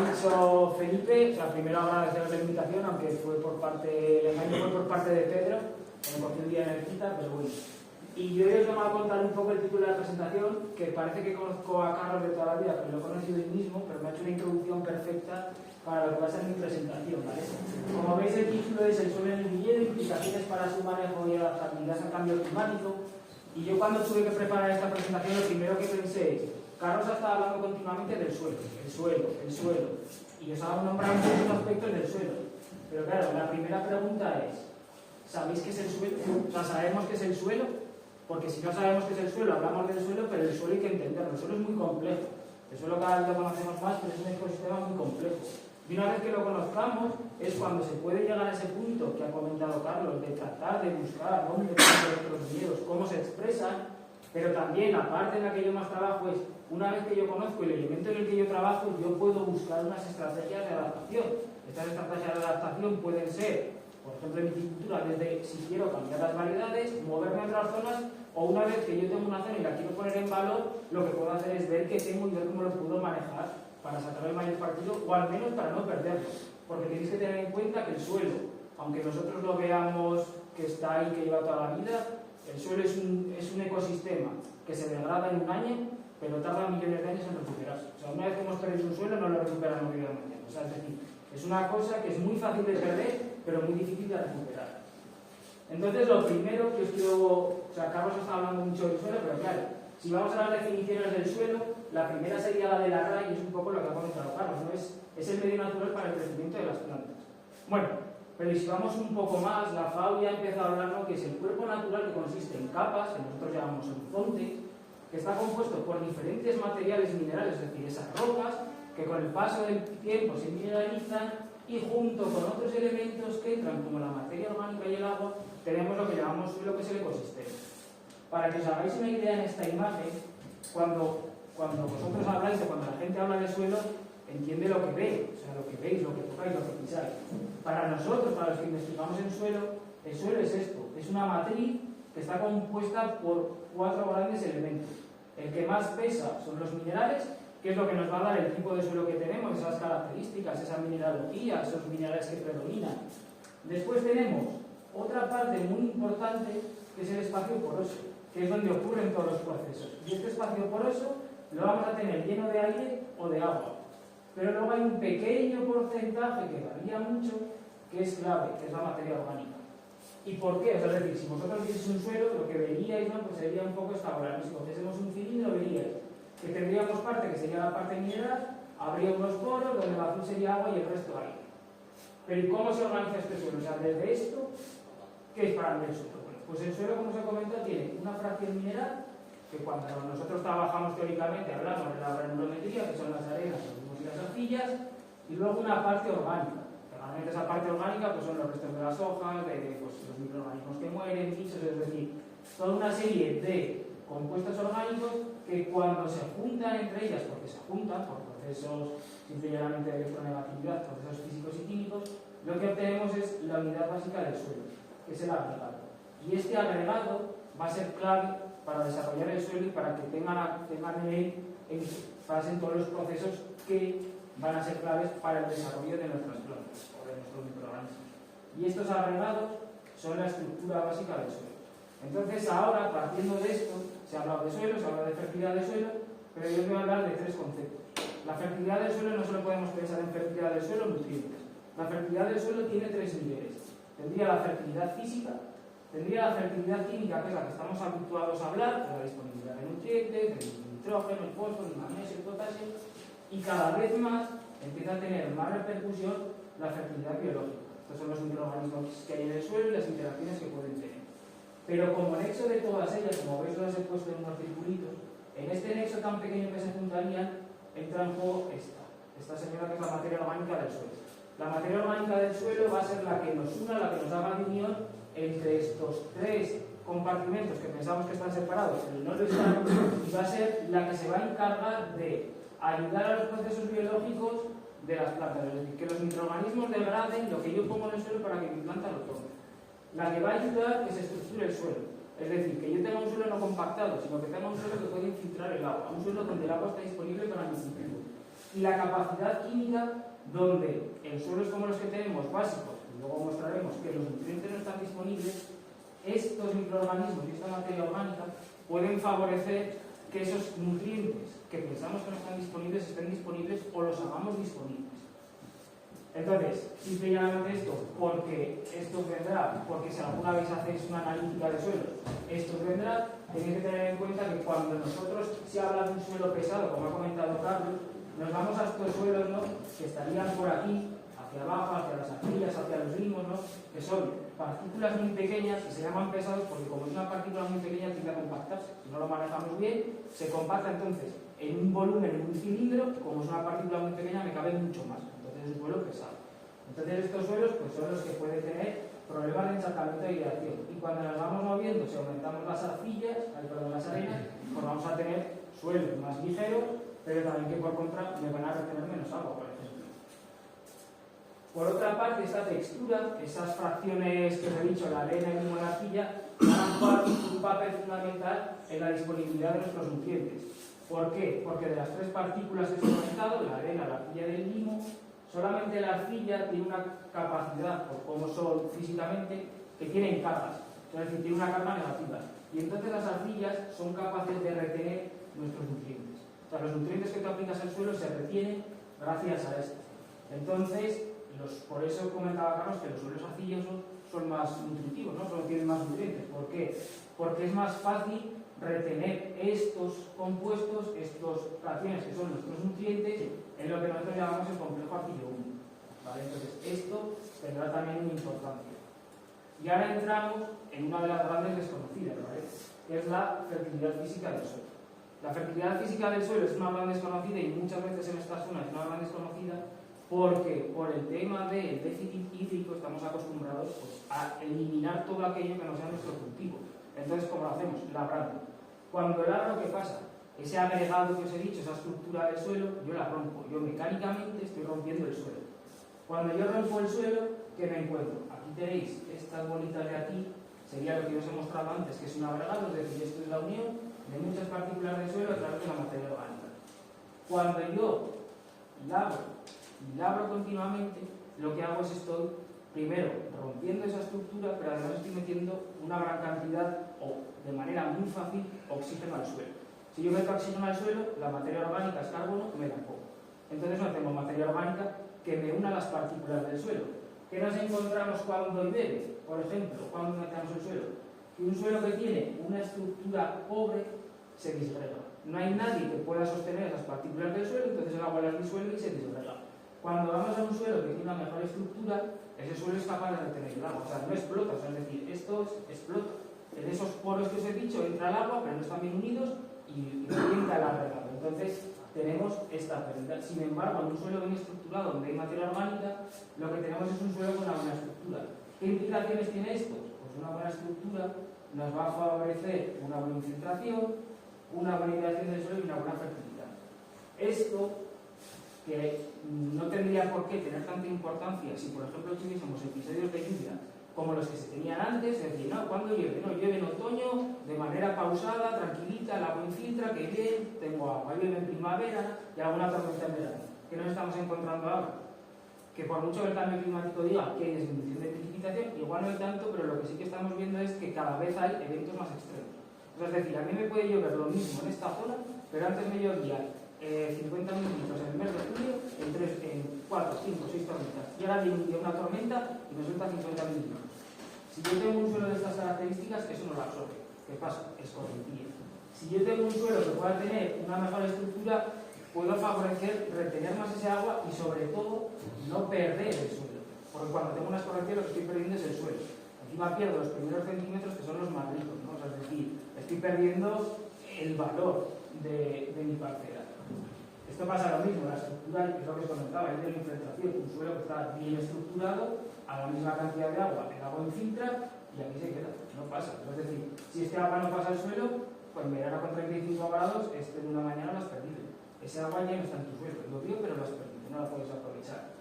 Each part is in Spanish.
dicho Felipe, o sea, primero agradecer la invitación, aunque fue por parte, el engaño fue por parte de Pedro, que me cogió un día en el cita, pero bueno. Y yo os voy a contar un poco el título de la presentación, que parece que conozco a Carlos de toda la vida, pero lo he conocido él mismo, pero me ha hecho una introducción perfecta para lo que va a ser mi presentación, ¿vale? Como veis, el título es El suelo en el viñedo, implicaciones para su manejo y adaptabilidad al cambio climático. Y yo cuando tuve que preparar esta presentación, lo primero que pensé es, Carlos estaba hablando continuamente del suelo, el suelo, el suelo. Y os estaba nombrando muchos aspectos del suelo. Pero claro, la primera pregunta es, ¿sabéis qué es el suelo? O sea, ¿sabemos qué es el suelo? Porque si no sabemos qué es el suelo, hablamos del suelo, pero el suelo hay que entenderlo. El suelo es muy complejo. El suelo cada vez lo conocemos más, pero es un ecosistema muy complejo. Y una vez que lo conozcamos, es cuando se puede llegar a ese punto que ha comentado Carlos, de tratar de buscar dónde están nuestros miedos, cómo se expresan, pero también, aparte en la que yo más trabajo, es una vez que yo conozco el elemento en el que yo trabajo, yo puedo buscar unas estrategias de adaptación. Estas estrategias de adaptación pueden ser, por ejemplo, en viticultura, desde si quiero cambiar las variedades, moverme a otras zonas, o una vez que yo tengo una zona y la quiero poner en valor, lo que puedo hacer es ver qué tengo y ver cómo lo puedo manejar para sacar el mayor partido, o al menos para no perderlo. Porque tenéis que tener en cuenta que el suelo, aunque nosotros lo veamos que está ahí, que lleva toda la vida, el suelo es un ecosistema que se degrada en un año, pero tarda millones de años en recuperarse. O sea, una vez que hemos perdido un suelo, no lo recuperamos de mañana. O sea, es decir, es una cosa que es muy fácil de perder, pero muy difícil de recuperar. Entonces, lo primero que os quiero... O sea, Carlos está hablando mucho del suelo, pero claro, si vamos a las definiciones del suelo, la primera sería la de la RAE, y es un poco lo que ha comentado Carlos, ¿no? Es el medio natural para el crecimiento de las plantas. Bueno, pero si vamos un poco más, la FAO ya empieza a hablarnos que es el cuerpo natural que consiste en capas, que nosotros llamamos horizontes, que está compuesto por diferentes materiales minerales, es decir, esas rocas, que con el paso del tiempo se mineralizan y junto con otros elementos que entran, como la materia orgánica y el agua, tenemos lo que llamamos suelo, que es el ecosistema. Para que os hagáis una idea en esta imagen, cuando vosotros habláis o cuando la gente habla de suelo, entiende lo que ve, o sea, lo que veis, lo que tocáis, lo que pisáis. Para nosotros, para los que investigamos en suelo, el suelo es esto, es una matriz que está compuesta por 4 grandes elementos. El que más pesa son los minerales, que es lo que nos va a dar el tipo de suelo que tenemos, esas características, esa mineralogía, esos minerales que predominan. Después tenemos otra parte muy importante, que es el espacio poroso, que es donde ocurren todos los procesos. Y este espacio poroso lo vamos a tener lleno de aire o de agua. Pero luego hay un pequeño porcentaje que varía mucho, que es clave, que es la materia orgánica. ¿Y por qué? O sea, es decir, si vosotros vieseis un suelo, lo que veríais, ¿no? Pues sería un poco estabular. Si cogiésemos un cilindro, veríais que tendríamos parte que sería la parte mineral, habría unos poros donde el azul sería agua y el resto aire. Pero ¿y cómo se organiza este suelo? O sea, desde esto, ¿qué es para mí el suelo? Bueno, pues el suelo, como os he comentado, tiene una fracción mineral, que cuando nosotros trabajamos teóricamente hablamos de la granulometría, que son las arenas, los humus y las arcillas, y luego una parte orgánica. Realmente esa parte orgánica pues son los restos de las hojas, de pues, los microorganismos que mueren, bichos, es decir, toda una serie de compuestos orgánicos que cuando se juntan entre ellas, porque se juntan por procesos simplemente de electronegatividad, procesos físicos y químicos, lo que obtenemos es la unidad básica del suelo, que es el agregado. Y este agregado va a ser clave para desarrollar el suelo y para que tengan en él, pasen todos los procesos que van a ser claves para el desarrollo de nuestras plantas o de nuestros microorganismos. Y estos agregados son la estructura básica del suelo. Entonces ahora, partiendo de esto, se ha hablado de suelo, se ha hablado de fertilidad del suelo, pero yo os voy a hablar de 3 conceptos. La fertilidad del suelo no solo podemos pensar en fertilidad del suelo, nutrientes. La fertilidad del suelo tiene 3 niveles. Tendría la fertilidad física, tendría la fertilidad química, que es la que estamos habituados a hablar, de la disponibilidad de nutrientes, del nitrógeno, el fósforo, el magnesio, el potasio, y cada vez más empieza a tener más repercusión la fertilidad biológica. Estos son los microorganismos que hay en el suelo y las interacciones que pueden tener. Pero como nexo de todas ellas, como veis las he puesto en unos circulitos, en este nexo tan pequeño que se juntarían, entra en juego esta señora, que es la materia orgánica del suelo. La materia orgánica del suelo va a ser la que nos una, la que nos haga unión entre estos 3 compartimentos que pensamos que están separados, pero no lo están, y va a ser la que se va a encargar de ayudar a los procesos biológicos de las plantas, es decir, que los microorganismos degraden lo que yo pongo en el suelo para que mi planta lo tome. La que va a ayudar que se estructure el suelo, es decir, que yo tenga un suelo no compactado, sino que tenga un suelo que puede infiltrar el agua, un suelo donde el agua está disponible para mi cultivo. y la capacidad química, donde en suelos como los que tenemos básicos, y luego mostraremos que los nutrientes no están disponibles, estos microorganismos y esta materia orgánica pueden favorecer que esos nutrientes que pensamos que no están disponibles estén disponibles o los hagamos disponibles. Entonces, simple y llanamente esto, porque esto vendrá, porque si alguna vez hacéis una analítica de suelos, esto vendrá, tenéis que tener en cuenta que cuando nosotros se habla de un suelo pesado, como ha comentado Carlos, nos vamos a estos suelos, ¿no?, que estarían por aquí, hacia abajo, hacia las arcillas, hacia los limos, ¿no?, que son partículas muy pequeñas y se llaman pesados porque como es una partícula muy pequeña tiende a compactarse. Si no lo manejamos bien, se compacta entonces en un volumen, en un cilindro, como es una partícula muy pequeña me cabe mucho más. Entonces es un suelo pesado. Entonces estos suelos pues, son los que pueden tener problemas de encharcamiento y hidratación. Y cuando nos vamos moviendo, si aumentamos las arcillas, las arenas, pues vamos a tener suelos más ligeros, pero también que por contra me van a retener menos agua, por ejemplo. Por otra parte, esta textura, esas fracciones que os he dicho, la arena y la arcilla, van a jugar un papel fundamental en la disponibilidad de nuestros nutrientes. ¿Por qué? Porque de las tres partículas que os he comentado, la arena, la arcilla y el limo, solamente la arcilla tiene una capacidad, por cómo son físicamente, que tienen cargas, es decir, tiene una carga negativa. Y entonces las arcillas son capaces de retener nuestros nutrientes. O sea, los nutrientes que tú aplicas al suelo se retienen gracias a esto. Entonces, por eso comentaba Carlos que los suelos arcillosos son más nutritivos, ¿no? Solo tienen más nutrientes. ¿Por qué? Porque es más fácil retener estos compuestos, estas fracciones que son nuestros nutrientes, en lo que nosotros llamamos el complejo arcillo-húmedo. ¿Vale? Entonces, esto tendrá también una importancia. Y ahora entramos en una de las grandes desconocidas, ¿vale?, que es la fertilidad física del suelo. La fertilidad física del suelo es una gran desconocida y muchas veces en esta zona es una gran desconocida porque por el tema del déficit hídrico estamos acostumbrados pues, a eliminar todo aquello que no sea nuestro cultivo. Entonces, ¿cómo lo hacemos? Labrando. Cuando labro, ¿qué pasa? Ese agregado que os he dicho, esa estructura del suelo, yo la rompo. Yo mecánicamente estoy rompiendo el suelo. Cuando yo rompo el suelo, ¿qué me encuentro? Aquí tenéis estas bolitas de aquí, sería lo que os he mostrado antes, que es un agregado, es decir, esto es la unión de muchas partículas de suelo a través de la materia orgánica. Cuando yo labro continuamente, lo que hago es estoy, primero, rompiendo esa estructura, pero además estoy metiendo una gran cantidad, o de manera muy fácil, oxígeno al suelo. Si yo meto oxígeno al suelo, la materia orgánica es carbono, me da poco. Entonces no tengo materia orgánica que me una las partículas del suelo. ¿Qué nos encontramos cuando llueve? Por ejemplo, cuando metemos el suelo. Que un suelo que tiene una estructura pobre se disgrega. No hay nadie que pueda sostener esas partículas del suelo, entonces el agua las disuelve y se disgrega. Cuando vamos a un suelo que tiene una mejor estructura, ese suelo es capaz de retener el agua. O sea, no explota, o sea, es decir, esto explota. En esos poros que os he dicho entra el agua, pero no están bien unidos y revienta el agregado. Entonces, tenemos esta pérdida. Sin embargo, en un suelo bien estructurado, donde hay materia orgánica, lo que tenemos es un suelo con una buena estructura. ¿Qué implicaciones tiene esto? Pues una buena estructura nos va a favorecer una buena infiltración, una buena hidratación del suelo y una buena fertilidad. Esto, que no tendría por qué tener tanta importancia si, por ejemplo, tuviésemos episodios de lluvia como los que se tenían antes, es decir, no, ¿cuándo llueve? No, llueve en otoño, de manera pausada, tranquilita, el agua infiltra, que bien, tengo agua, llueve en primavera y alguna tormenta en verano. ¿Qué nos estamos encontrando ahora? Que por mucho que el cambio climático diga que hay disminución de precipitación, igual no hay tanto, pero lo que sí que estamos viendo es que cada vez hay eventos más extremos. O sea, es decir, a mí me puede llover lo mismo en esta zona, pero antes me llovía 50 mililitros en el mes de julio en 4, 5, 6 tormentas. Y ahora viene una tormenta y me suelta 50 mililitros. Si yo tengo un suelo de estas características, eso no lo absorbe. ¿Qué pasa? Escorrentía. Si yo tengo un suelo que pueda tener una mejor estructura, puedo favorecer retener más ese agua y sobre todo no perder el suelo. Porque cuando tengo una escorrentía lo que estoy perdiendo es el suelo. Encima pierdo los primeros centímetros que son los más ricos, ¿no? O sea, es decir, estoy perdiendo el valor de mi parcela. Esto pasa lo mismo, la estructura, que es lo que os comentaba, es de la infiltración. Un suelo que está bien estructurado, a la misma cantidad de agua, el agua infiltra y aquí se queda, no pasa. Es decir, si este agua no pasa al suelo, pues en verano con 35 grados, en una mañana lo has perdido. Ese agua ya no está en tu suelo, lo vio, pero lo has perdido, no la puedes aprovechar.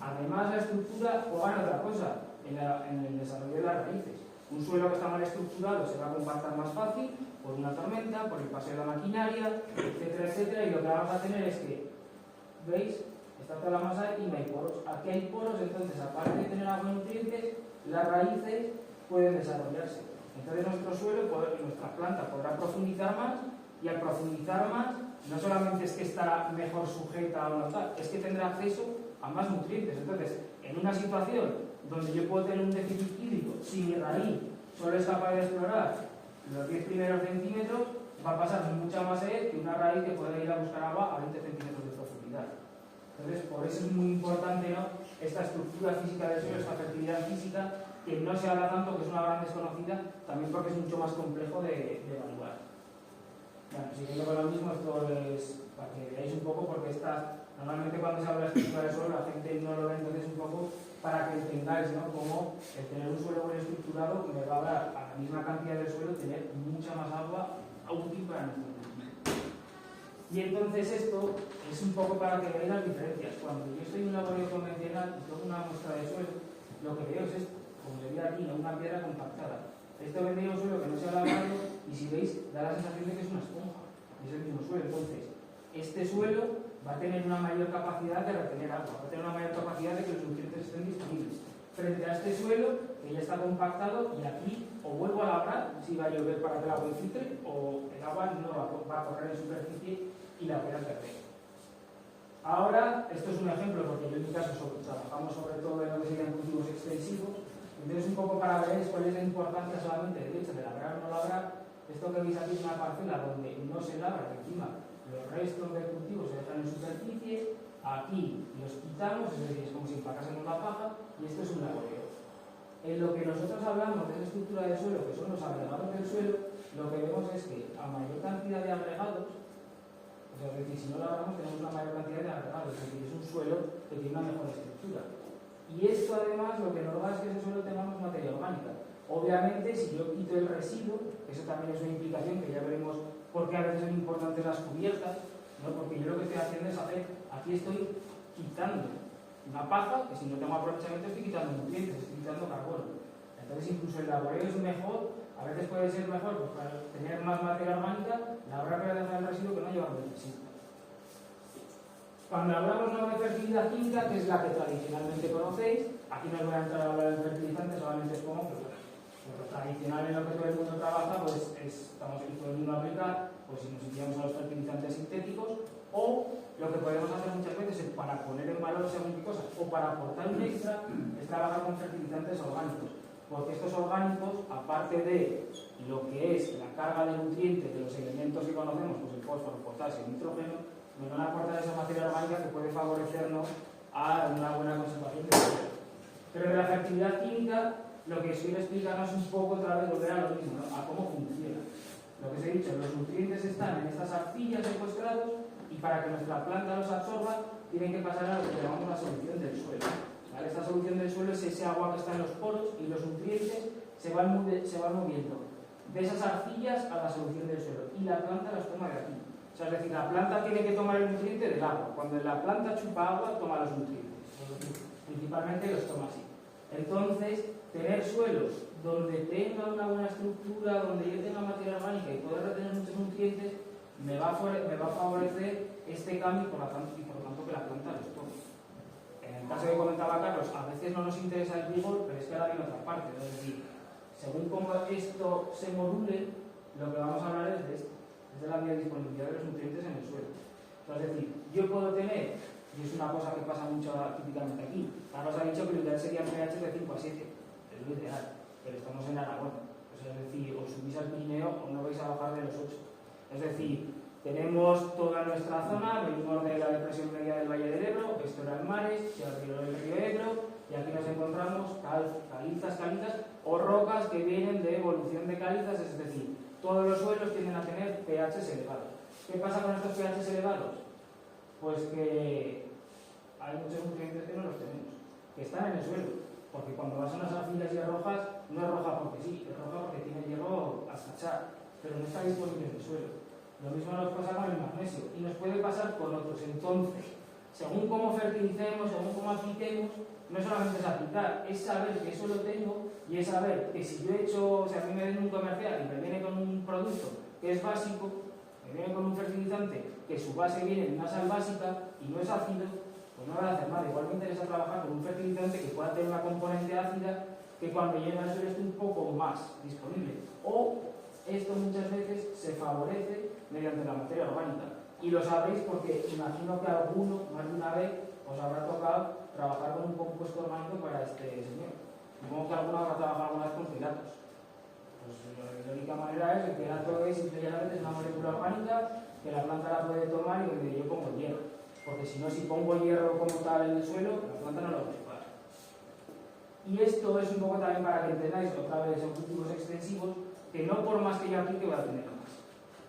Además, la estructura juega en otra cosa, en el desarrollo de las raíces. Un suelo que está mal estructurado se va a compactar más fácil por una tormenta, por el paso de la maquinaria, etcétera, etcétera, y lo que vamos a tener es que ¿veis? Está toda la masa y no hay poros. Aquí hay poros, entonces aparte de tener agua y nutrientes, las raíces pueden desarrollarse. Entonces nuestro suelo, nuestra planta podrá profundizar más, y al profundizar más, no solamente es que estará mejor sujeta a una tal, es que tendrá acceso a más nutrientes. Entonces, en una situación donde yo puedo tener un déficit hídrico, si mi raíz solo es capaz de explorar los 10 primeros centímetros, va a pasar mucha más sed que una raíz que puede ir a buscar agua a 20 centímetros de profundidad. Entonces, por eso es muy importante, ¿no?, esta estructura física del suelo, esta fertilidad física, que no se habla tanto, que es una gran desconocida, también porque es mucho más complejo de evaluar. Bueno, siguiendo con lo mismo, esto es para que veáis un poco, porque normalmente cuando se habla de estructura del suelo, la gente no lo ve, entonces un poco para que entendáis, ¿no?, cómo el tener un suelo bien estructurado me va a dar a la misma cantidad de suelo tener mucha más agua útil para nuestro crecimiento. Y entonces esto es un poco para que veáis las diferencias. Cuando yo estoy en un laboratorio convencional y tomo una muestra de suelo, lo que veo es esto, como se ve aquí, ¿no?, una piedra compactada. Esto vendría un suelo que no se ha lavado y, si veis, da la sensación de que es una esponja. Es el mismo suelo. Entonces, este suelo va a tener una mayor capacidad de retener agua, va a tener una mayor capacidad de que los nutrientes estén disponibles. Frente a este suelo, que ya está compactado, y aquí o vuelvo a labrar, si va a llover para que el agua infiltre, o el agua no va a correr en superficie y la voy a perder. Ahora, esto es un ejemplo, porque yo en mi caso trabajamos sobre todo en lo que serían cultivos extensivos. Entonces, un poco para ver cuál es la importancia solamente del hecho de labrar o no labrar. Esto que veis aquí es una parcela donde no se labra, que encima los restos del cultivo se dejan en superficie. Aquí los quitamos, es decir, es como si empacásemos la paja, y esto es un laboreo. En lo que nosotros hablamos de esa estructura de suelo, que son los agregados del suelo, lo que vemos es que a mayor cantidad de agregados, o sea, es decir, si no labramos tenemos una mayor cantidad de agregados, es decir, es un suelo que tiene una mejor estructura. Y esto además lo que nos da es que ese suelo tenga más materia orgánica. Obviamente, si yo quito el residuo, eso también es una implicación que ya veremos por qué a veces son importantes las cubiertas, ¿no? Porque yo lo que estoy haciendo es aquí estoy quitando una paja, que si no tengo aprovechamiento estoy quitando nutrientes, estoy quitando carbono. Entonces incluso el laboreo es mejor, a veces puede ser mejor, pues para tener más materia orgánica, labrar para dejar el residuo que no llevar el residuo. Cuando hablamos de fertilidad química, que es la que tradicionalmente conocéis, aquí no os voy a entrar a hablar de fertilizantes, solamente es como que lo tradicional en lo que todo el mundo trabaja, pues estamos aquí todo el mundo a aplicar, pues si nos iríamos a los fertilizantes sintéticos, o lo que podemos hacer muchas veces es, para poner en valor según qué cosas, o para aportar un extra, es trabajar con fertilizantes orgánicos, porque estos orgánicos, aparte de lo que es la carga de nutrientes de los elementos que conocemos, pues el fósforo, potasio y nitrógeno, nos van a aportar esa materia orgánica que puede favorecernos a una buena conservación del suelo. Pero de la fertilidad química, lo que os quiero explicarnos un poco, otra vez volver a lo mismo, ¿no?, a cómo funciona. Lo que os he dicho, los nutrientes están en estas arcillas secuestrados, y para que nuestra planta los absorba, tienen que pasar a lo que llamamos la solución del suelo. ¿Vale? Esta solución del suelo es ese agua que está en los poros, y los nutrientes se van moviendo de esas arcillas a la solución del suelo, y la planta los toma de aquí. O sea, es decir, la planta tiene que tomar el nutriente del agua. Cuando la planta chupa agua, toma los nutrientes. Principalmente los toma así. Entonces, tener suelos donde tenga una buena estructura, donde yo tenga materia orgánica y poder retener muchos nutrientes, me va a favorecer este cambio y por lo tanto que la planta los tome. En el caso que comentaba Carlos, a veces no nos interesa el vigor, pero es que ahora viene otra parte. Es decir, según cómo esto se module, lo que vamos a hablar es de esto. Es de la biodisponibilidad de los nutrientes en el suelo. Es decir, yo puedo tener, y es una cosa que pasa mucho típicamente aquí, Carlos ha dicho que lo ideal sería un pH de 5 a 7, es lo ideal, pero estamos en Aragón. O sea, es decir, o subís al Pirineo o no vais a bajar de los 8. Es decir, tenemos toda nuestra zona, venimos de la depresión media del Valle del Ebro, esto era el Mares, se abrió el río Ebro, y aquí nos encontramos calizas, o rocas que vienen de evolución de calizas, es decir, todos los suelos tienden a tener pHs elevados. ¿Qué pasa con estos pHs elevados? Pues que hay muchos nutrientes que no los tenemos, que están en el suelo, porque cuando vas a unas arcillas y rojas, no es roja porque sí, es roja porque tiene hierro hasta echar, pero no está disponible en el suelo. Lo mismo nos pasa con el magnesio, y nos puede pasar con otros. Entonces, según cómo fertilicemos, según cómo apliquemos, no solamente es aplicar, es saber que eso lo tengo, y es saber que si yo he hecho, o sea, a mí me viene un comercial y me viene con un producto que es básico, Me viene con un fertilizante que su base viene de una sal básica y no es ácido, pues no voy a hacer nada. Igual me interesa trabajar con un fertilizante que pueda tener una componente ácida que cuando llegue al suelo esté un poco más disponible. O esto muchas veces se favorece mediante la materia orgánica. Y lo sabréis porque imagino que alguno, más de una vez, os habrá tocado trabajar con un compuesto orgánico para este señor. Supongo que alguno habrá trabajado alguna vez con queratos. Pues la única manera es el querato es simplemente una molécula orgánica que la planta la puede tomar y donde yo pongo hierro. Porque si no, si pongo hierro como tal en el suelo, la planta no lo va a ocupar. Y esto es un poco también para que entendáis, otra vez son cultivos extensivos, que no por más que yo aplique va a tener más.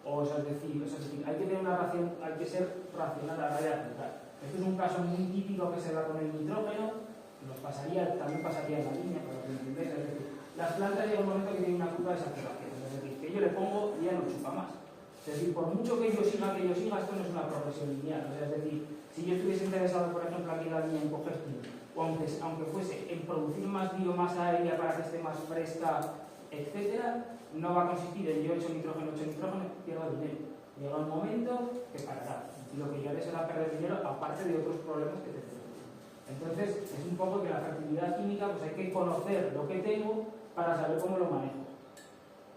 O sea, es decir, hay que tener una ración, hay que ser racional a la hora de aplicar. Esto es un caso muy típico que se da con el nitrógeno, también pasaría en la línea, para que lo entendáis. Es decir, las plantas llega un momento que tienen una curva de saturación, es decir, que yo le pongo y ya no chupa más. Es decir, por mucho que yo siga, esto no es una progresión lineal. O sea, es decir, si yo estuviese interesado, por ejemplo, aquí en la línea en coger pino, o aunque fuese en producir más biomasa aérea para que esté más fresca, etcétera, no va a consistir en yo hecho nitrógeno, pierdo dinero. Llega un momento que parará. Y lo que yo haré será perder dinero, aparte de otros problemas que tengo. Entonces, es un poco que la fertilidad química, pues hay que conocer lo que tengo para saber cómo lo manejo.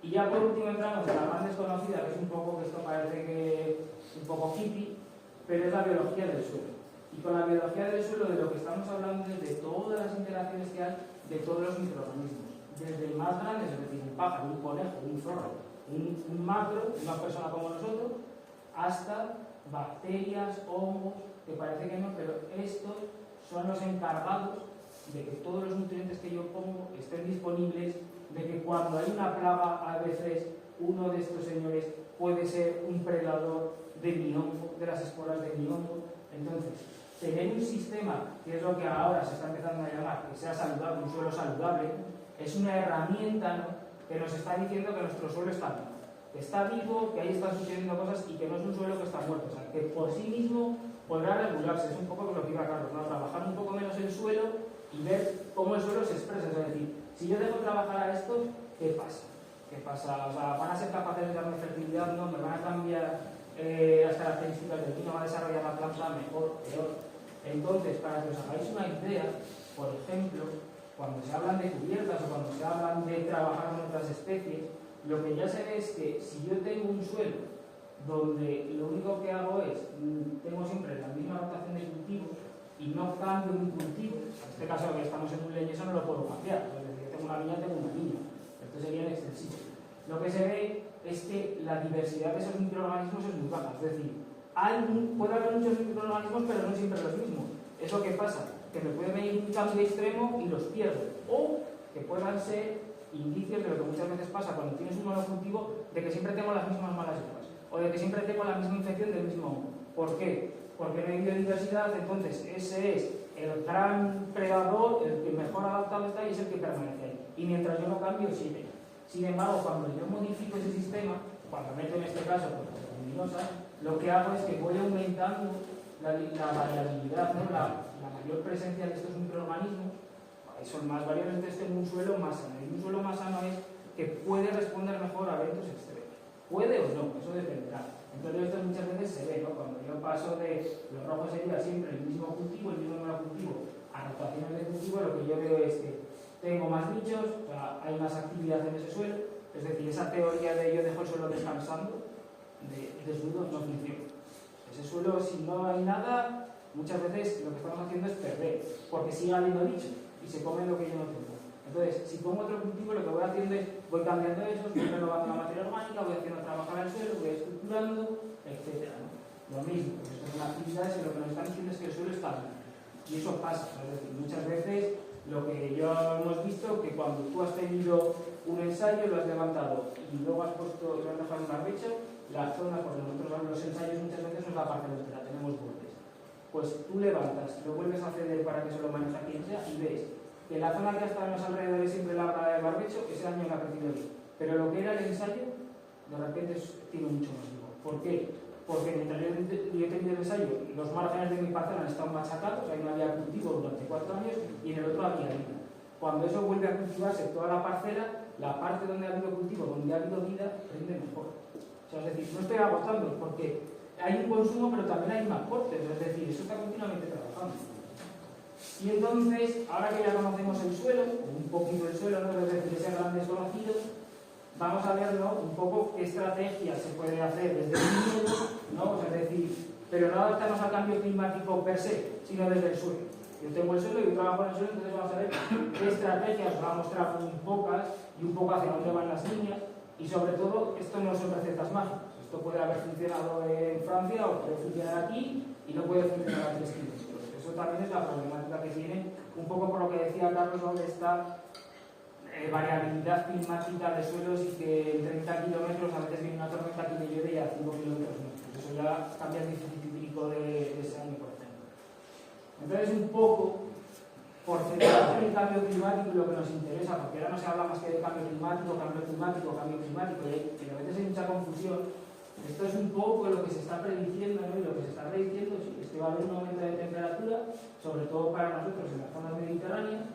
Y ya por último entramos en la más desconocida, que es un poco, que esto parece que es un poco hippie, pero es la biología del suelo. Y con la biología del suelo de lo que estamos hablando es de todas las interacciones que hay de todos los microorganismos. Desde el más grande, es decir, un pájaro, un conejo, un zorro, un macro, una persona como nosotros, hasta bacterias, hongos, que parece que no, pero estos son los encargados de que todos los nutrientes que yo pongo estén disponibles, de que cuando hay una plaga, a veces uno de estos señores puede ser un predador de mi hongo, de las esporas de mi hongo. Entonces, tener un sistema, que es lo que ahora se está empezando a llamar, que sea saludable, un suelo saludable, es una herramienta, ¿no?, que nos está diciendo que nuestro suelo está vivo, que ahí están sucediendo cosas y que no es un suelo que está muerto, o sea, que por sí mismo podrá regularse. Es un poco lo que iba Carlos, ¿no?, trabajar un poco menos el suelo y ver cómo el suelo se expresa. Es decir, si yo dejo trabajar a estos, ¿qué pasa? ¿Qué pasa? O sea, ¿van a ser capaces de darme fertilidad? No, ¿me van a cambiar las características del vino? ¿Va a desarrollar la planta mejor, peor? Entonces, para que os hagáis una idea, por ejemplo, cuando se hablan de cubiertas o cuando se hablan de trabajar con otras especies, lo que ya se ve es que si yo tengo un suelo donde lo único que hago es, tengo siempre la misma rotación de cultivos y no cambio mi cultivo, en este caso que estamos en un leño, eso no lo puedo cambiar, es decir, tengo una viña, tengo una viña, esto sería el extensivo. Lo que se ve es que la diversidad de esos microorganismos es muy baja, es decir, puede haber muchos microorganismos, pero no siempre los mismos. ¿Eso qué pasa? Que me puede venir un cambio extremo y los pierdo, o que puedan ser indicios de lo que muchas veces pasa cuando tienes un monocultivo, de que siempre tengo las mismas malas hierbas, o de que siempre tengo la misma infección del mismo hongo. ¿Por qué? Porque no hay biodiversidad. Entonces ese es el gran predador, el que mejor adaptado está y es el que permanece ahí. Y mientras yo no cambio, sigue. Sin embargo, cuando yo modifico ese sistema, cuando meto en este caso pues, leguminosas, lo que hago es que voy aumentando la variabilidad, ¿no?, la mayor presencia de estos microorganismos. Son más variables, entonces tengo un suelo más sano. Y un suelo más sano es que puede responder mejor a eventos extremos. Puede o no, eso dependerá. Entonces esto muchas veces se ve, ¿no?, cuando yo paso de los rojos sería siempre el mismo cultivo, el mismo monocultivo, a rotaciones de cultivo, lo que yo veo es que tengo más bichos, o sea, hay más actividad en ese suelo. Es decir, esa teoría de yo dejo el suelo descansando, de desnudos, no funciona. Ese suelo, si no hay nada, muchas veces lo que estamos haciendo es perder, porque sigue habiendo bichos y se come lo que yo no tengo. Entonces, si pongo otro cultivo, lo que voy haciendo es, voy cambiando eso, voy renovando la materia orgánica, voy haciendo trabajar el suelo, voy estructurando, etc., ¿no? Lo mismo, pues esto es una actividad y lo que nos están diciendo es que el suelo está bien. Y eso pasa, es decir, muchas veces lo que ya hemos visto, que cuando tú has tenido un ensayo, lo has levantado y luego has puesto, lo has dejado en barbecho, la zona, porque nosotros los ensayos muchas veces no es la parte nuestra, tenemos bordes. Pues tú levantas, lo vuelves a ceder para que se lo maneje quien sea y ves que la zona que ha estado en los alrededores siempre labra de barbecho, ese año no ha crecido bien. Pero lo que era el ensayo, de repente tiene mucho más vigor. ¿Por qué? Porque mientras yo he tenido el ensayo, los márgenes de mi parcela han estado machacados, ahí no había cultivo durante 4 años y en el otro había vida. Cuando eso vuelve a cultivarse toda la parcela, la parte donde ha habido cultivo, donde ha habido vida, rinde mejor. O sea, es decir, no estoy agotando porque hay un consumo pero también hay un aporte, es decir, eso está continuamente trabajando. Y entonces, ahora que ya conocemos el suelo, un poquito el suelo, ¿no? Es decir, ese gran desconocido, vamos a ver, ¿no?, un poco qué estrategias se puede hacer desde el miedo, ¿no? O sea, es decir, pero no adaptarnos al cambio climático per se, sino desde el suelo. Yo tengo el suelo y yo trabajo en el suelo, entonces vamos a ver qué estrategias, os voy a mostrar un pocas y un poco hacia dónde van las líneas, y sobre todo, esto no son recetas mágicas. Esto puede haber funcionado en Francia o puede funcionar aquí y no puede funcionar a 3 kilómetros. Eso también es la problemática que tiene, un poco por lo que decía Carlos, ¿no?, de esta variabilidad climática de suelos y que en 30 kilómetros a veces viene una tormenta que le llueve y a 5 kilómetros no. Eso ya cambia el déficit hídrico de ese año, por ejemplo. Entonces, un poco, por centrarnos en el cambio climático y lo que nos interesa, porque ahora no se habla más que de cambio climático, y a veces hay mucha confusión. Esto es un poco lo que se está prediciendo, ¿no? Y lo que se está prediciendo es que va a haber un aumento de temperatura, sobre todo para nosotros en las zonas mediterráneas,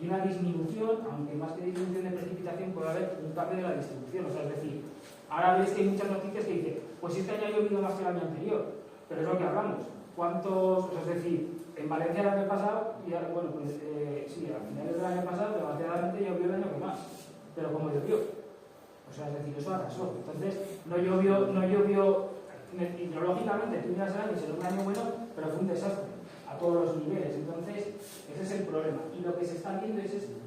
y una disminución, aunque más que disminución de precipitación puede haber un cambio de la distribución. O sea, es decir, ahora veis que hay muchas noticias que dicen, pues este año ha llovido más que el año anterior, pero es lo que hablamos. ¿Cuántos? Es decir, en Valencia el año pasado, y bueno, pues sí, a finales del año pasado, desgraciadamente llovió el año que más, pero como llovió. O sea, es decir, eso arrasó. Entonces, no llovió, hidrológicamente, tú miras el año y será un año bueno, pero fue un desastre a todos los niveles. Entonces, ese es el problema. Y lo que se está viendo es esto,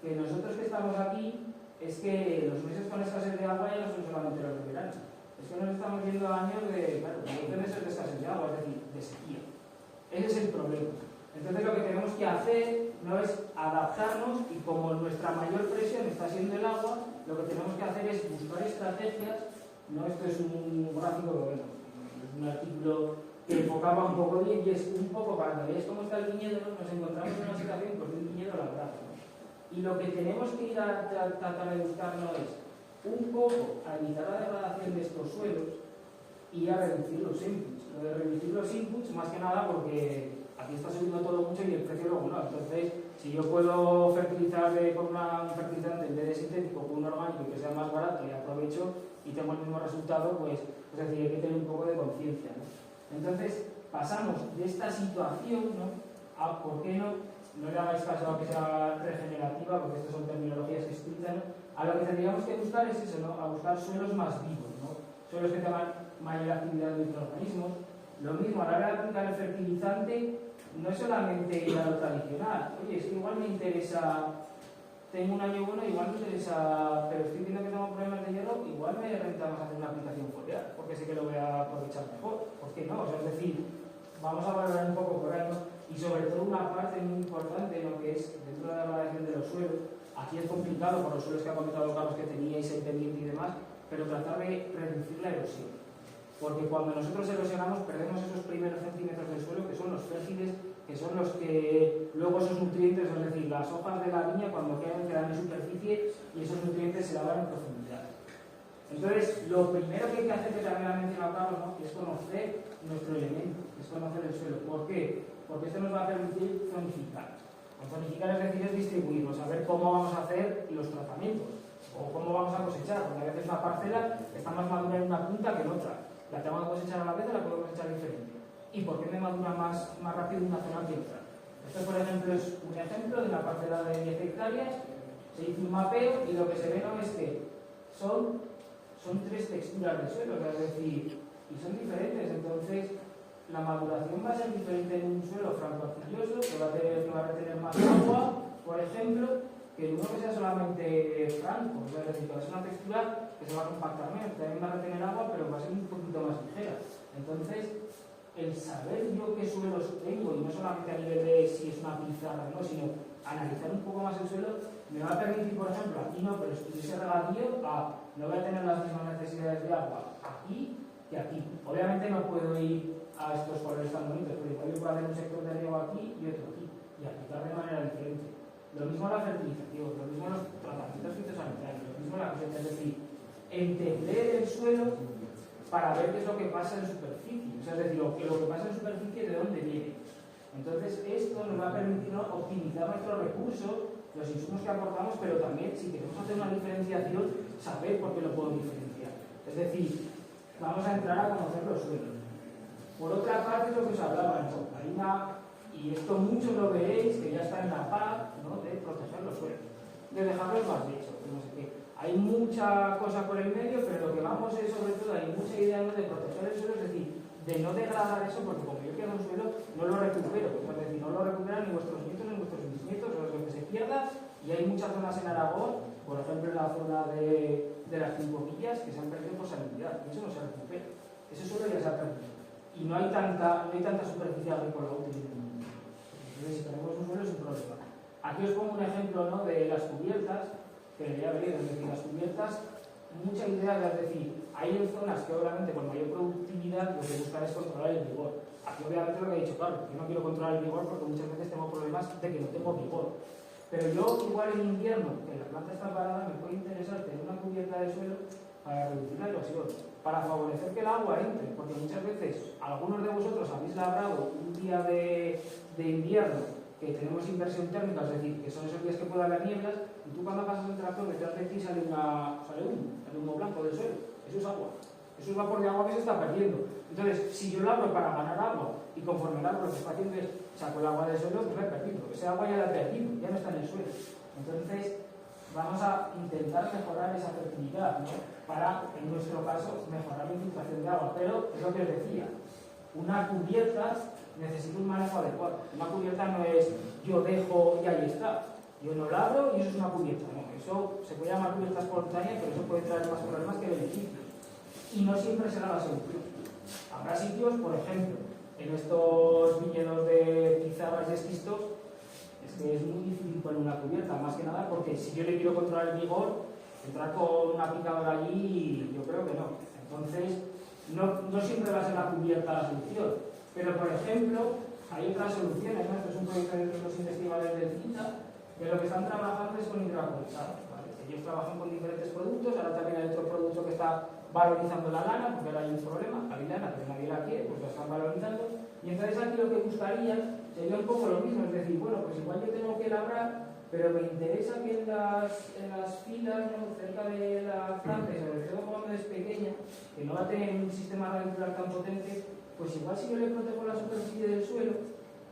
que nosotros que estamos aquí, es que los meses con escasez de agua ya no son solamente los de verano. Es que nos estamos viendo años de, claro, 20 meses de escasez de agua, es decir, de sequía. Ese es el problema. Entonces lo que tenemos que hacer no es adaptarnos y como nuestra mayor presión está siendo el agua, lo que tenemos que hacer es buscar estrategias. No, esto es un gráfico, bueno, es un artículo que enfocaba un poco bien y es un poco para que veáis cómo está el viñedo, ¿no? Nos encontramos en una situación pues, de un viñedo labrado, ¿no? Y lo que tenemos que ir a tratar de buscar no es un poco a evitar la degradación de estos suelos y a reducir los inputs. Lo de reducir los inputs, más que nada porque aquí está subiendo todo mucho y el precio luego no. Entonces, si yo puedo fertilizar con un fertilizante en vez de sintético con un orgánico que sea más barato y aprovecho y tengo el mismo resultado, pues es decir, hay que tener un poco de conciencia, ¿no? Entonces, pasamos de esta situación, ¿no?, a por qué no le hagáis caso a que sea regenerativa, porque estas son terminologías que explican, ¿no? A lo que tendríamos que buscar es eso, ¿no?, a buscar suelos más vivos, ¿no?, suelos que tengan mayor actividad de microorganismos. Lo mismo, a la hora de aplicar el fertilizante, no es solamente ir a lo tradicional. Oye, es que igual me interesa, tengo un año bueno, igual me interesa, pero estoy viendo que tengo problemas de hierro, igual me renta más hacer una aplicación foliar, porque sé que lo voy a aprovechar mejor. ¿Por qué no? O sea, es decir, vamos a valorar un poco por ahí, ¿no? Y sobre todo una parte muy importante, lo que es dentro de la valoración de los suelos. Aquí es complicado por los suelos que ha comentado Carlos que teníais en pendiente y demás, pero tratar de reducir la erosión. Porque cuando nosotros erosionamos perdemos esos primeros centímetros del suelo que son los fértiles, que son los que luego esos nutrientes, es decir, las hojas de la viña cuando quedan en superficie y esos nutrientes se lavan en profundidad. Entonces, lo primero que hay que hacer, que también ha mencionado Carlos, ¿no?, es conocer nuestro elemento, es conocer el suelo. ¿Por qué? Porque esto nos va a permitir zonificar. Zonificar es decir, es distribuirlo, saber cómo vamos a hacer los tratamientos o cómo vamos a cosechar, porque a veces una parcela está más madura en una punta que en otra. ¿La tengo que cosechar a la vez o la puedo cosechar diferente? ¿Y por qué me madura más rápido una zona que otra? Esto, por ejemplo, es un ejemplo de una parcela de 10 hectáreas. Se hizo un mapeo y lo que se ve no es que son 3 texturas de suelo, es decir, y son diferentes. Entonces, la maduración va a ser diferente en un suelo franco-arcilloso, que va a retener más agua, por ejemplo, que en uno que sea solamente franco, es decir, va a ser una textura que se va a compactar menos, también va a retener agua, pero va a ser un poquito más ligera. Entonces, el saber yo qué suelos tengo, y no solamente a nivel de si es una pizarra, ¿no?, sino analizar un poco más el suelo, me va a permitir, por ejemplo, aquí no, pero si ese regadío, no voy a tener las mismas necesidades de agua aquí que aquí. Obviamente no puedo ir a estos colores tan bonitos, pero igual yo puedo hacer un sector de riego aquí y otro aquí, y aplicar de manera diferente. Lo mismo la fertilización, lo mismo los tratamientos fitosanitarios, lo mismo la cosecha, es decir, entender el suelo para ver qué es lo que pasa en superficie, o sea, es decir, lo que pasa en superficie de dónde viene. Entonces, esto nos va a permitir optimizar nuestros recursos, los insumos que aportamos, pero también, si queremos hacer una diferenciación, saber por qué lo puedo diferenciar. Es decir, vamos a entrar a conocer los suelos. Por otra parte, lo que os hablaba, ¿no? Y esto mucho lo veréis, que ya está en la PAC, ¿no? De proteger los suelos, de dejarlos más dichos, no sé qué. Hay mucha cosa por el medio, pero lo que vamos es, sobre todo, hay mucha idea, ¿no?, de proteger el suelo, es decir, de no degradar eso, porque como yo pierdo un suelo, no lo recupero. Es decir, no lo recuperan ni vuestros nietos ni vuestros bisnietos, o lo que se pierda. Y hay muchas zonas en Aragón, por ejemplo en la zona de las 5 millas, que se han perdido por salinidad, y eso no se recupera. Ese suelo ya se ha perdido. Y no hay tanta superficie agrícola útil en el mundo. Entonces, si tenemos un suelo es un problema. Aquí os pongo un ejemplo, ¿no?, de las cubiertas, que ya veréis, es decir, las cubiertas, mucha idea de, es decir, hay zonas que obviamente con mayor productividad lo que buscan es controlar el vigor. Aquí obviamente lo que he dicho, claro, yo no quiero controlar el vigor porque muchas veces tengo problemas de que no tengo vigor. Pero yo igual en invierno, que la planta está parada, me puede interesar tener una cubierta de suelo para reducir la erosión, para favorecer que el agua entre, porque muchas veces algunos de vosotros habéis labrado un día de invierno que tenemos inversión térmica, es decir, que son esos días que puede haber nieblas, y tú cuando pasas el tractor detrás de ti sale humo blanco del suelo. Eso es agua. Eso es vapor de agua que se está perdiendo. Entonces, si yo labro para ganar agua y conforme el agua lo que está haciendo es saco el agua del suelo, pues la he perdido. Ese agua ya la he perdido, ya no está en el suelo. Entonces, vamos a intentar mejorar esa fertilidad, ¿no?, para, en nuestro caso, mejorar la infiltración de agua. Pero es lo que os decía, una cubierta necesita un manejo adecuado. Una cubierta no es yo dejo y ahí está. Yo no labro y eso es una cubierta. No, eso se puede llamar cubierta espontánea, pero eso puede traer más problemas que beneficios. Y no siempre será la solución. Habrá sitios, por ejemplo, en estos viñedos de pizarras y esquistos, es que es muy difícil poner una cubierta, más que nada porque si yo le quiero controlar el vigor, entrar con una picadora allí, yo creo que no. Entonces, no siempre va a ser la cubierta la solución. Pero, por ejemplo, hay otras soluciones, ¿no? Esto es un proyecto de los investigadores del CITA, que lo que están trabajando es con hidroacolchado, ¿vale? Ellos trabajan con diferentes productos, ahora también hay otro producto que está valorizando la lana, porque ahora hay un problema, hay lana, pero nadie la quiere, pues la están valorizando. Y entonces aquí lo que buscaría sería un poco lo mismo, es decir, bueno, pues igual yo tengo que labrar, pero me interesa que en las filas, ¿no?, cerca de la planta, y sobre todo cuando es pequeña, que no va a tener un sistema radicular tan potente, pues igual si yo le protejo la superficie del suelo,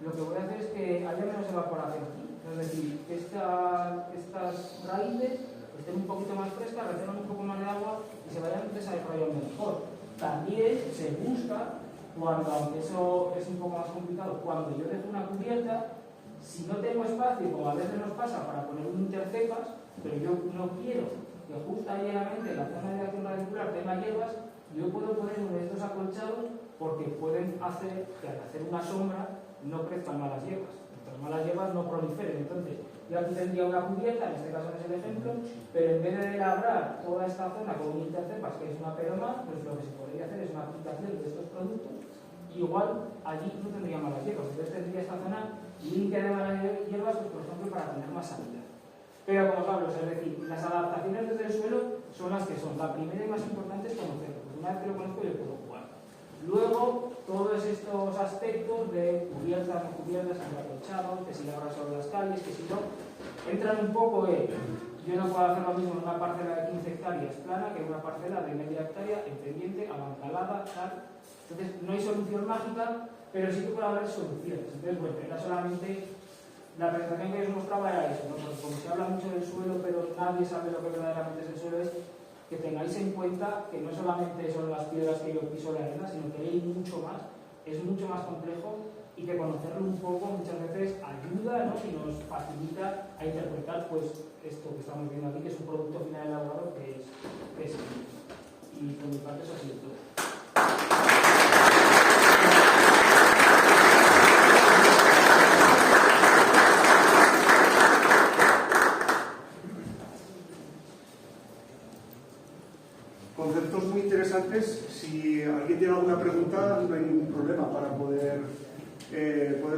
lo que voy a hacer es que haya menos evaporación aquí. Es decir, que estas raíces estén un poquito más frescas, retengan un poco más de agua y se vayan desarrollando mejor. También se busca, aunque eso es un poco más complicado, cuando yo dejo una cubierta, si no tengo espacio, como a veces nos pasa, para poner un intercepas, pero yo no quiero que justo ahí en la zona de acción radicular tenga hierbas, yo puedo poner uno de estos acolchados porque pueden hacer que al hacer una sombra no crezcan malas hierbas. Las malas hierbas no proliferen. Entonces, yo aquí tendría una cubierta, en este caso no es el ejemplo, pero en vez de labrar toda esta zona con un intercepas, que es una peroma, pues lo que se podría hacer es una aplicación de estos productos y igual allí no tendría malas hierbas. Entonces tendría esta zona limpia de malas hierbas, pues, por ejemplo, para tener más sanidad. Pero como os hablo, es decir, las adaptaciones desde el suelo son las que son. La primera y más importante es conocerlo. Pues una vez que lo conozco yo puedo jugar. Luego, todos estos aspectos de cubiertas, no cubiertas, acolchado, que si labras sobre las calles, que si no, entran un poco en, yo no puedo hacer lo mismo en una parcela de 15 hectáreas plana que en una parcela de media hectárea, en pendiente, abancalada, tal. Entonces, no hay solución mágica, pero sí que puede haber soluciones. Entonces, bueno, era solamente, la presentación que os mostraba era eso, ¿no? Porque como se habla mucho del suelo, pero nadie sabe lo que verdaderamente es el suelo, es que tengáis en cuenta que no solamente son las piedras que yo piso de arena, sino que hay mucho más, es mucho más complejo y que conocerlo un poco muchas veces ayuda, ¿no?, y nos facilita a interpretar pues esto que estamos viendo aquí, que es un producto final elaborado que es y por mi parte eso ha sido todo. Conceptos muy interesantes. Si alguien tiene alguna pregunta, no hay ningún problema para poder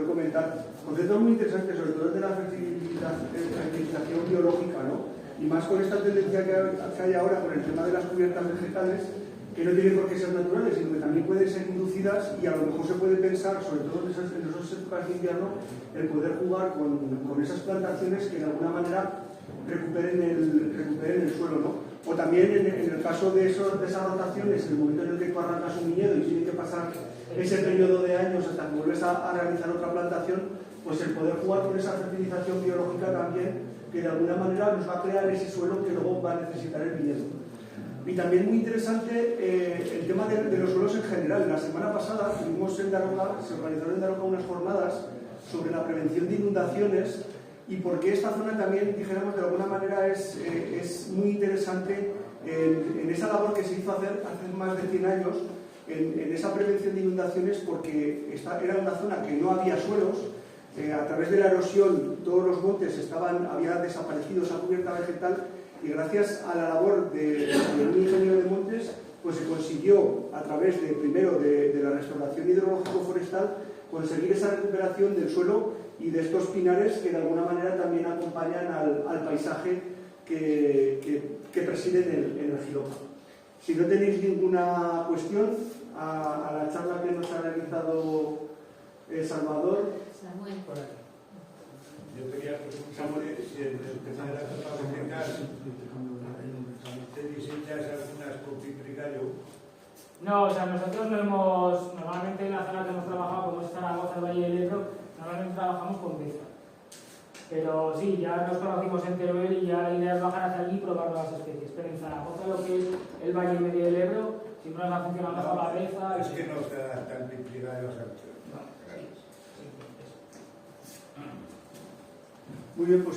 comentar. Conceptos muy interesantes, sobre todo el de la fertilización biológica, ¿no? Y más con esta tendencia que hay ahora con el tema de las cubiertas vegetales, que no tienen por qué ser naturales, sino que también pueden ser inducidas, y a lo mejor se puede pensar, sobre todo en esas épocas de invierno, el poder jugar con esas plantaciones que de alguna manera recuperen el suelo, ¿no? O también en el caso de esas rotaciones, en el momento en el que tú arrancas un viñedo y tiene que pasar ese periodo de años hasta que vuelves a realizar otra plantación, pues el poder jugar con esa fertilización biológica también, que de alguna manera nos va a crear ese suelo que luego va a necesitar el viñedo. Y también muy interesante el tema de los suelos en general. La semana pasada tuvimos en Daroca, se organizaron en Daroca unas jornadas sobre la prevención de inundaciones y porque esta zona también, dijéramos, de alguna manera es muy interesante en esa labor que se hizo hace más de 100 años, en esa prevención de inundaciones, porque era una zona que no había suelos, a través de la erosión todos los montes había desaparecido esa cubierta vegetal y gracias a la labor de un ingeniero de montes pues se consiguió a través primero de la restauración hidrológico-forestal conseguir esa recuperación del suelo y de estos pinares que de alguna manera también acompañan al paisaje que presiden el Giropa. Si no tenéis ninguna cuestión a la charla que nos ha realizado Salvador. Samuel. Yo quería preguntar si en el tema de las zonas vegetales usted diseña algunas con piprigallo. No, o sea, nosotros normalmente en la zona que hemos trabajado, como es Zaragoza, el Valle del Ebro, normalmente trabajamos con Beza. Pero sí, ya nos conocimos en Teruel y ya la idea es bajar hacia allí y probar nuevas especies. Pero en Zaragoza, lo que es el Valle Medio del Ebro, siempre nos ha funcionado mejor la Beza. Es que no se adapta el piprigallo a No. Muy bien, pues